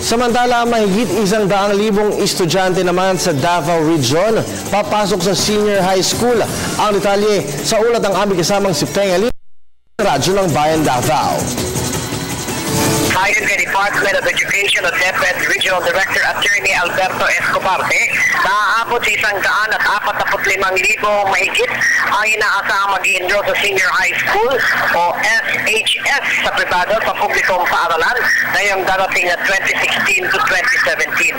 Samantala, mahigit 100,000 estudyante naman sa Davao Region papasok sa senior high school. Ang detalye sa ulat ng aming kasamang si Tengali, Radyo ng Bayan Davao. Ayon kay Department of Education o DepEd Regional Director Attorney Alberto Escobarte, naaabot sa 145,000 mahigit ang inaasahang mag-i-enroll sa senior high school o SHS sa pribado sa publikong paaralan ngayong darating na 2016 to 2017.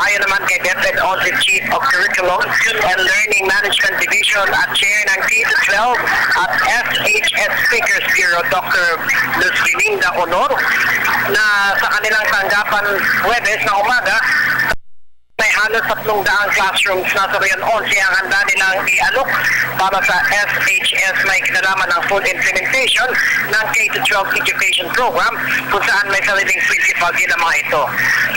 Ayon naman kay DepEd Office Chief of Curriculum and Learning Management Division at Chair ng K-12 at SHS Speakers Bureau Dr. Luz Lilinda Honor, na sa kanilang tanggapan Huwebes na umaga, may halos 300 classrooms na sa Region 11 ang handa nilang i-alok para sa SHS. May kinalaman ng full implementation ng K-12 education program kung saan may sariling principal din ang mga ito.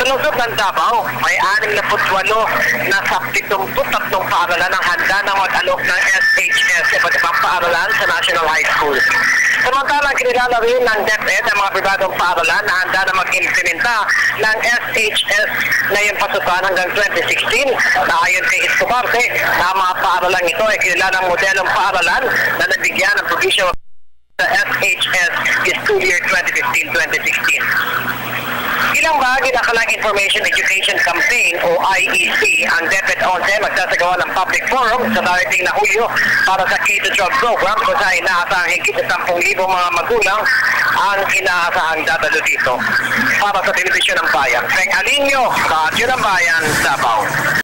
Sa lungsod ng Davao, may 68 na sa 73 paaralan ang handa ng mag-alok ng SHS sa iba't ibang paaralan sa National High School. Samantalang kinilala rin ng DepEd ang mga pribadong paaralan na handa na mag-implementa ng SHS ngayong pasukan hanggang 2016 na ayon kay Escobarte na mga paaralang ito ay kinilalang modelong paaralan na nabigyan ng provision sa SHS is 2 year 2015-2016. Ilang bahagi ng Kalang Information Education Campaign o IEC, ang DepEd 11 magsasagawa ng public forum sa darating na Hulyo para sa K-12 program kung saan inaasahang higit sa 10,000 mga magulang ang inaasahang dadalo dito. Para sa Telebisyon ng Bayan, Feng Alinyo, Radyo ng Bayan, Davao.